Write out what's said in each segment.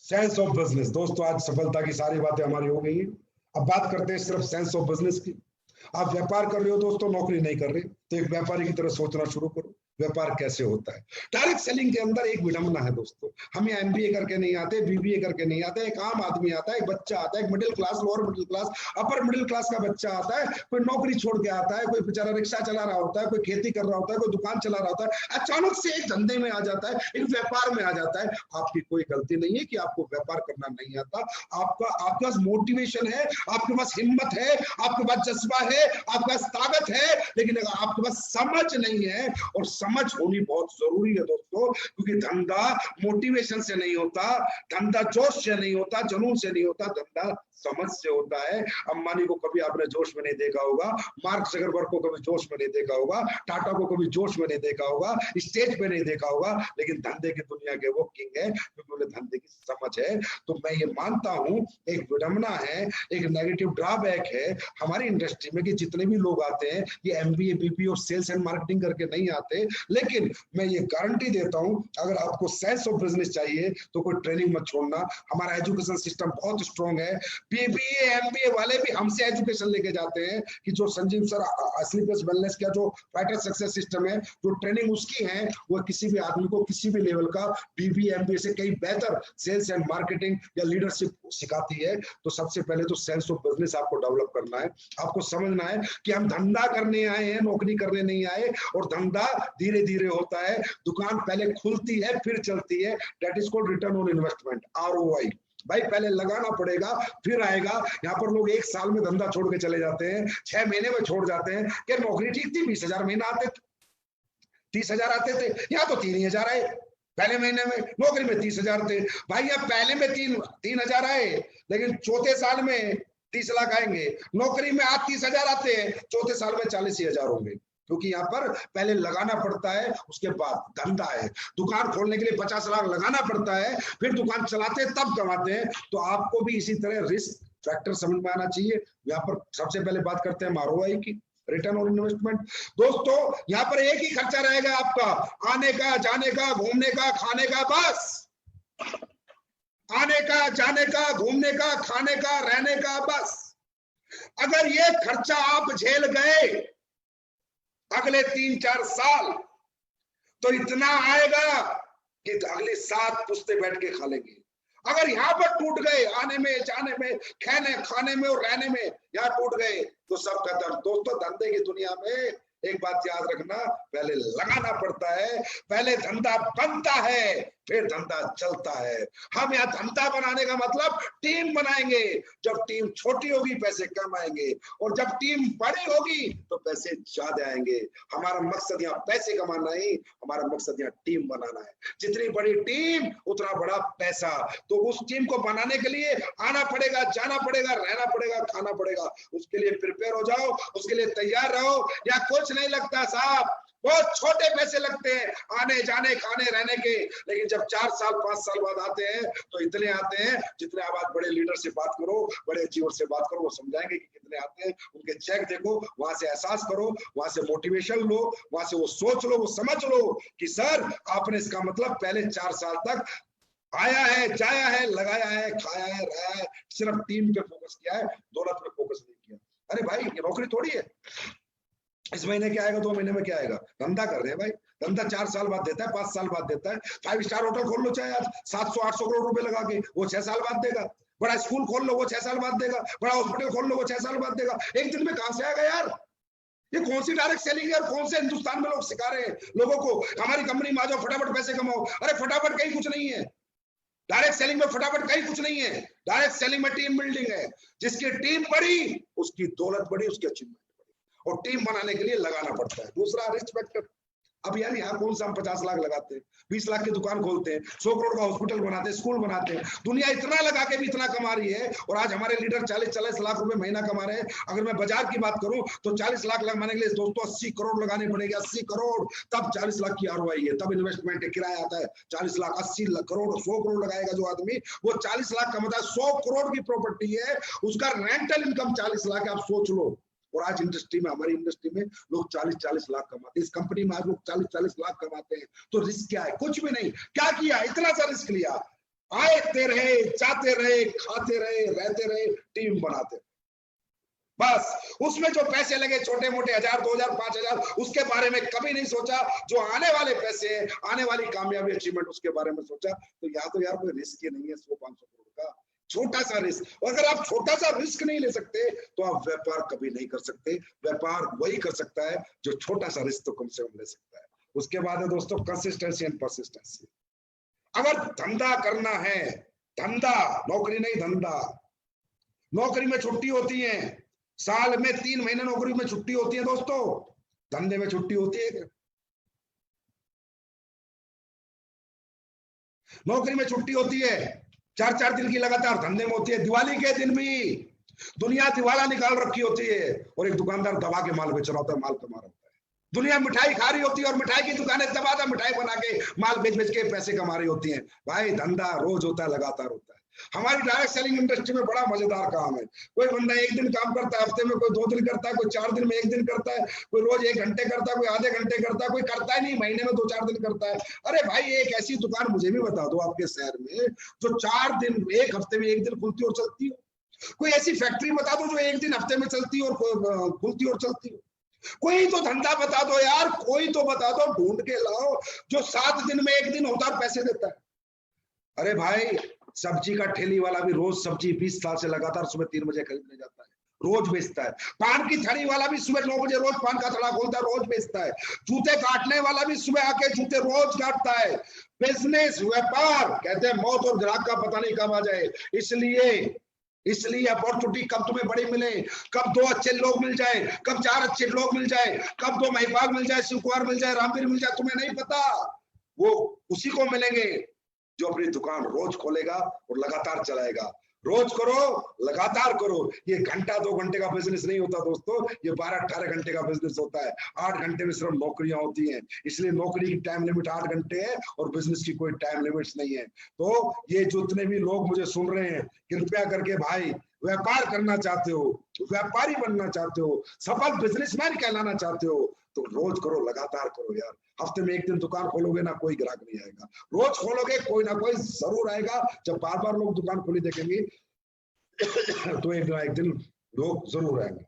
Sense of business. दोस्तों आज सफलता की सारी बातें हमारी हो गई हैं। अब बात करते हैं सिर्फ सेंस ऑफ बिजनेस की। आप व्यापार कर रहे हो दोस्तों, नौकरी नहीं कर रहे, तो एक व्यापारी की तरह सोचना शुरू करो। व्यापार कैसे होता है? डायरेक्ट सेलिंग के अंदर एक विडंबना है दोस्तों। हम यहाँ एमबीए करके नहीं आते, बीबीए करके नहीं आते। एक आम आदमी आता है, एक बच्चा आता है, एक middle class, lower middle class, upper middle class का बच्चा आता है, कोई नौकरी छोड़ के आता है, कोई बेचारा रिक्शा चला रहा होता है, कोई खेती कर रहा होता है, कोई दुकान चला रहा होता है, अचानक से एक धंधे में आ जाता है, एक व्यापार में आ जाता है। आपकी कोई गलती नहीं है कि आपको व्यापार करना नहीं आता। आपके पास मोटिवेशन है, आपके पास हिम्मत है, आपके पास जज्बा है, आपके पास ताकत है, लेकिन अगर आपके पास समझ नहीं है, और समझ होनी बहुत जरूरी है दोस्तों, क्योंकि धंधा मोटिवेशन से नहीं होता, धंधा जोश से नहीं होता, जुनून से नहीं होता, धंधा समझ से होता है। अंबानी को कभी आपने जोश में नहीं देखा होगा, मार्क जकरबर्ग को कभी जोश में नहीं देखा होगा, टाटा को कभी जोश में नहीं देखा होगा, स्टेज पे नहीं देखा होगा, लेकिन धंधे की दुनिया के वो किंग है क्योंकि उन्हें धंधे की समझ है। तो मैं ये मानता हूं एक विडंबना है, एक नेगेटिव ड्रॉबैक है हमारी इंडस्ट्री में कि जितने भी लोग आते हैं ये एमबीए बीपी और सेल्स एंड मार्केटिंग करके नहीं आते। लेकिन मैं ये गारंटी देता हूं, अगर आपको सेंस ऑफ बिजनेस चाहिए तो कोई ट्रेनिंग मत छोड़ना। हमारा एजुकेशन सिस्टम बहुत स्ट्रॉन्ग है। बीबीए एमबीए वाले भी हमसे एजुकेशन लेके जाते हैं कि जो संजीव सर स्लीपर्स वेलनेस का जो फाइटर सक्सेस सिस्टम है, जो ट्रेनिंग उसकी है, वो किसी भी आदमी को किसी भी लेवल का बीबीए एमबीए से कहीं बेहतर सेल्स एंड मार्केटिंग या लीडरशिप सिखाती है। तो सबसे पहले तो सेंस ऑफ बिजनेस आपको डेवलप करना है। आपको समझना है कि हम धंधा करने आए हैं, नौकरी करने नहीं आए, और धंधा धीरे धीरे होता है। दुकान पहले खुलती है फिर चलती है। That is called return on investment, ROI। भाई पहले लगाना पड़ेगा फिर आएगा। यहाँ पर लोग 1 साल में धंधा छोड़ के चले जाते हैं, 6 महीने में छोड़ जाते हैं। क्या नौकरी ठीक थी, 20,000 महीना आते थे, 30,000 आते थे, यहाँ तो 3,000 आए। पहले महीने में नौकरी में 30,000 थे भाई, यहाँ पहले में 3,000 आए, लेकिन चौथे साल में 30 लाख आएंगे। नौकरी में आज 30,000 आते हैं, चौथे साल में 40,000 होंगे, क्योंकि यहाँ पर पहले लगाना पड़ता है, उसके बाद धंधा है। दुकान खोलने के लिए 50 लाख लगाना पड़ता है, फिर दुकान चलाते हैं तब कमाते हैं। तो आपको भी इसी तरह रिस्क फैक्टर समझ में आना चाहिए। यहाँ पर सबसे पहले बात करते हैं ROI की, रिटर्न ऑन इन्वेस्टमेंट। दोस्तों यहाँ पर एक ही खर्चा रहेगा आपका, आने का, जाने का, घूमने का, खाने का, बस। आने का, जाने का, घूमने का, खाने का, रहने का, बस। अगर ये खर्चा आप झेल गए अगले 3-4 साल, तो इतना आएगा कि अगली 7 पुश्ते बैठ के खा लेंगे। अगर यहाँ पर टूट गए, आने में, जाने में, खाने में और रहने में, यहाँ टूट गए तो सब खत्म। दोस्तों धंधे की दुनिया में एक बात याद रखना, पहले लगाना पड़ता है, पहले धंधा बनता है, फिर धंधा चलता है। हम यहाँ धंधा बनाने का मतलब टीम बनाएंगे। जब टीम छोटी होगी पैसे कम आएंगे, और जब टीम बड़ी होगी तो पैसे ज्यादा आएंगे। हमारा मकसद यहाँ पैसे कमाना नहीं, हमारा मकसद यहाँ टीम बनाना है। जितनी बड़ी टीम उतना बड़ा पैसा। तो उस टीम को बनाने के लिए आना पड़ेगा, जाना पड़ेगा, रहना पड़ेगा, खाना पड़ेगा। उसके लिए प्रिपेयर हो जाओ, उसके लिए तैयार रहो। या कुछ नहीं लगता साहब, बहुत छोटे पैसे लगते हैं आने जाने खाने रहने के, लेकिन जब 4 साल 5 साल बाद आते हैं तो इतने आते हैं जितने आप बड़े लीडर से बात करो, बड़े अचीवर से बात करो, वो समझाएंगे कि कितने आते हैं। उनके चेक देखो, वहां से एहसास करो, वहां से मोटिवेशन लो, वहां से वो सोच लो, वो समझ लो कि सर आपने इसका मतलब पहले 4 साल तक आया है, जाया है, लगाया है, खाया है, रहा है, सिर्फ टीम पे फोकस किया है, दौलत पे फोकस नहीं किया। अरे भाई ये नौकरी थोड़ी है, इस महीने क्या आएगा, 2 महीने में क्या आएगा। धंधा कर रहे हैं भाई, धंधा 4 साल बाद देता है, 5 साल बाद देता है। 5 स्टार होटल खोल लो चाहे आज 700-800 करोड़ रुपए लगा के, वो 6 साल बाद देगा। बड़ा स्कूल खोल लो, वो 6 साल बाद देगा। बड़ा हॉस्पिटल खोल लो, वो 6 साल बाद देगा। एक दिन में कहां से आएगा यार? ये कौन सी डायरेक्ट सेलिंग है और कौन से हिंदुस्तान में लोग सिखा रहे हैं लोगों को हमारी कंपनी में आ जाओ, फटाफट पैसे कमाओ। अरे फटाफट कहीं कुछ नहीं है, डायरेक्ट सेलिंग में फटाफट कहीं कुछ नहीं है। डायरेक्ट सेलिंग में टीम बिल्डिंग है। जिसकी टीम बड़ी उसकी दौलत बड़ी, उसकी अचीवमेंट, और टीम बनाने के लिए लगाना पड़ता है। दूसरा रिस्क फैक्टर। अब यार यहाँ कौन सा हम 50 लाख लगाते हैं, 20 लाख की दुकान खोलते हैं, 100 करोड़ का हॉस्पिटल बनाते हैं, स्कूल बनाते हैं। दुनिया इतना लगा के भी इतना कमा रही है, और आज हमारे लीडर 40-40 लाख रुपए महीना कमा रहे हैं। अगर मैं बाजार की बात करूं तो 40 लाख लगाने के लिए दोस्तों 80 करोड़ लगाने पड़ेंगे। 80 करोड़, तब 40 लाख की ROI है, तब इन्वेस्टमेंट है, किराया आता है। 40 लाख, 80 करोड़, 100 करोड़ लगाएगा जो आदमी, वो 40 लाख कमाता है। 100 करोड़ की प्रॉपर्टी है, उसका रेंटल इनकम 40 लाख है। आप सोच लो। और आज इंडस्ट्री में, हमारी इंडस्ट्री में लोग 40-40 लाख कमाते हैं। इस कंपनी में आज लोग 40-40 लाख कमाते हैं। तो रिस्क क्या है? कुछ भी नहीं। क्या किया? इतना सा रिस्क लिया। आते रहे, जाते रहे, खाते रहे, रहते रहे, टीम बनाते रहे। बस उसमें जो पैसे लगे छोटे मोटे 1000, 2000, 5000, उसके बारे में कभी नहीं सोचा। जो आने वाले पैसे हैं, आने वाली कामयाबी अचीवमेंट, उसके बारे में सोचा। तो यार कोई रिस्क ही नहीं है 100-500 करोड़ का, छोटा सा रिस्क। अगर आप छोटा सा रिस्क नहीं ले सकते तो आप व्यापार कभी नहीं कर सकते। व्यापार वही कर सकता है जो छोटा सा रिस्क तो कम से कम ले सकता है। उसके बाद है दोस्तों कंसिस्टेंसी एंड परसिस्टेंसी। अगर धंधा करना है, धंधा, नौकरी नहीं धंधा। नौकरी में छुट्टी होती है, साल में 3 महीने नौकरी में छुट्टी होती है दोस्तों, धंधे में छुट्टी होती है क्या? नौकरी में छुट्टी होती है 4-4 दिन की लगातार, धंधे में होती है दिवाली के दिन भी। दुनिया दिवाला निकाल रखी होती है और एक दुकानदार दबा के माल बेच रहा होता है, माल कमा रहा होता है। दुनिया मिठाई खा रही होती है और मिठाई की दुकानें दबा मिठाई बना के माल बेच बेच के पैसे कमा रही होती हैं। भाई धंधा रोज होता है, लगातार होता है। हमारी डायरेक्ट सेलिंग इंडस्ट्री में बड़ा मजेदार काम है। कोई बंदा 1 दिन काम करता है हफ्ते में, कोई 2 दिन करता है, कोई 4 दिन में 1 दिन करता है, कोई रोज 1 घंटे करता है, कोई आधे घंटे करता है, कोई करता ही नहीं, महीने में 2-4 दिन करता है। अरे भाई एक ऐसी दुकान मुझे भी बता दो आपके शहर में जो 4 दिन, 1 हफ्ते में 1 दिन खुलती और चलती हो। कोई ऐसी फैक्ट्री बता दो जो 1 दिन हफ्ते में चलती और खुलती और चलती हो। कोई तो धंधा बता दो यार, कोई तो बता दो, ढूंढ के लाओ जो 7 दिन में 1 दिन होता और पैसे देता है। अरे भाई सब्जी का ठेली वाला भी रोज सब्जी 20 साल से लगातार सुबह 3 बजे खरीदने जाता है, रोज बेचता है। पान की थड़ी वाला भी सुबह 9 बजे रोज पान का थड़ा खोलता है, रोज बेचता है। जूते काटने वाला भी सुबह आके जूते रोज काटता है। बिजनेस, व्यापार, कहते हैं मौत और ग्राहक का पता नहीं कब आ जाए। इसलिए अपॉर्चुनिटी कब तुम्हें बड़ी मिले, कब 2 अच्छे लोग मिल जाए, कब 4 अच्छे लोग मिल जाए, कब 2 महिपाल मिल जाए, शिव कुमार मिल जाए, रामवीर मिल जाए, तुम्हें नहीं पता। वो उसी को मिलेंगे जो अपनी दुकान रोज खोलेगा और लगातार चलाएगा। रोज करो, लगातार करो। ये 1-2 घंटे का बिजनेस नहीं होता दोस्तों, ये 12-18 घंटे का बिजनेस होता है। 8 घंटे में सिर्फ नौकरियां होती हैं, इसलिए नौकरी की टाइम लिमिट 8 घंटे है और बिजनेस की कोई टाइम लिमिट नहीं है। तो ये जितने भी लोग मुझे सुन रहे हैं, कृपया करके भाई व्यापार करना चाहते हो, व्यापारी बनना चाहते हो, सफल बिजनेसमैन कहलाना चाहते हो, तो रोज करो, लगातार करो यार। हफ्ते में 1 दिन दुकान खोलोगे ना, कोई ग्राहक नहीं आएगा। रोज खोलोगे, कोई ना कोई जरूर आएगा। जब बार बार लोग दुकान खोली देखेंगे तो एक ना एक दिन लोग जरूर आएंगे।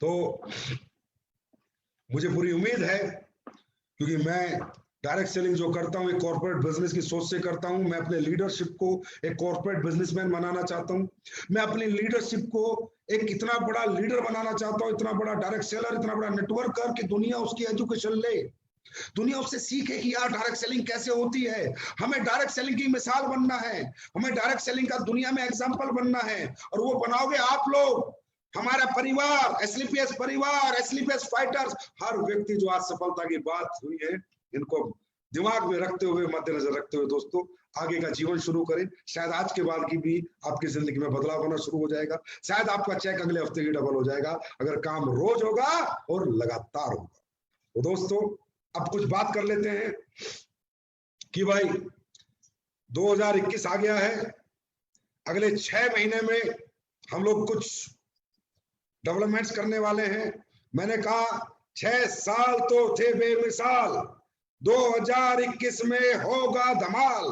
तो मुझे पूरी उम्मीद है, क्योंकि मैं डायरेक्ट सेलिंग जो करता हूँ एक कॉर्पोरेट बिजनेस की सोच से करता हूँ। मैं अपने लीडरशिप को एक कॉर्पोरेट बिजनेसमैन बनाना चाहता हूँ। मैं अपनी लीडरशिप को एक इतना बड़ा लीडर बनाना चाहता हूँ, इतना बड़ा डायरेक्ट सेलर, इतना बड़ा नेटवर्कर कि दुनिया उसकी एजुकेशन ले, दुनिया उससे सीखे कि यार डायरेक्ट सेलिंग कैसे होती है। हमें डायरेक्ट सेलिंग की मिसाल बनना है, हमें डायरेक्ट सेलिंग का दुनिया में एग्जाम्पल बनना है। और वो बनाओगे आप लोग, हमारा परिवार, एसलीपीएस परिवार, एसलीपीएस फाइटर्स, हर व्यक्ति जो आज सफलता की बात हुई है, इनको दिमाग में रखते हुए, मद्देनजर रखते हुए दोस्तों आगे का जीवन शुरू करें। शायद आज के बाद की भी आपकी जिंदगी में बदलाव होना शुरू हो जाएगा। शायद आपका चेक अगले हफ्ते की डबल हो जाएगा अगर काम रोज होगा और लगातार होगा। तो दोस्तों अब कुछ बात कर लेते हैं कि भाई 2021 आ गया है, अगले 6 महीने में हम लोग कुछ डेवलपमेंट्स करने वाले हैं। मैंने कहा 6 साल तो थे बेमिसाल, 2021 में होगा धमाल,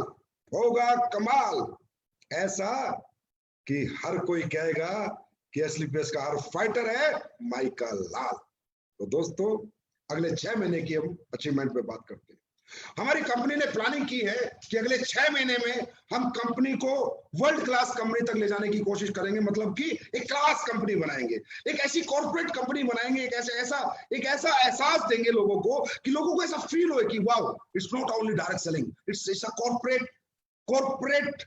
होगा कमाल, ऐसा कि हर कोई कहेगा कि एसलीपीएस का हर फाइटर है माइका लाल। तो दोस्तों अगले 6 महीने की हम अचीवमेंट पे बात करते हैं। हमारी कंपनी ने प्लानिंग की है कि अगले 6 महीने में हम कंपनी को वर्ल्ड क्लास कंपनी तक ले जाने की कोशिश करेंगे। मतलब कि एक क्लास कंपनी बनाएंगे, एक ऐसी कॉर्पोरेट कंपनी बनाएंगे, एक ऐसा एहसास देंगे लोगों को कि लोगों को ऐसा फील हो कि wow, it's not only direct selling, it's a corporate.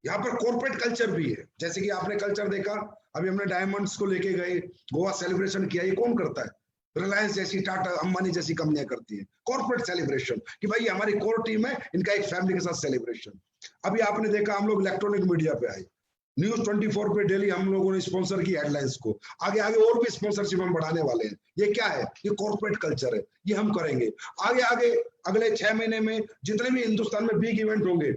यहाँ पर कॉर्पोरेट कल्चर भी है। जैसे कि आपने कल्चर देखा, अभी हमने डायमंड्स को लेके गए, गोवा सेलिब्रेशन किया। ये कौन करता है? रिलायंस जैसी, टाटा, अंबानी जैसी कंपनियां करती हैं कॉर्पोरेट सेलिब्रेशन, कि भाई हमारी कोर टीम है, इनका एक फैमिली के साथ सेलिब्रेशन। अभी आपने देखा हम लोग इलेक्ट्रॉनिक मीडिया पे आए, न्यूज 24 पे डेली हम लोगों ने स्पॉन्सर की हेडलाइंस को। आगे आगे और भी स्पॉन्सरशिप हम बढ़ाने वाले हैं। ये क्या है? ये कॉर्पोरेट कल्चर है, ये हम करेंगे। आगे आगे अगले 6 महीने में जितने भी हिंदुस्तान में बिग इवेंट होंगे,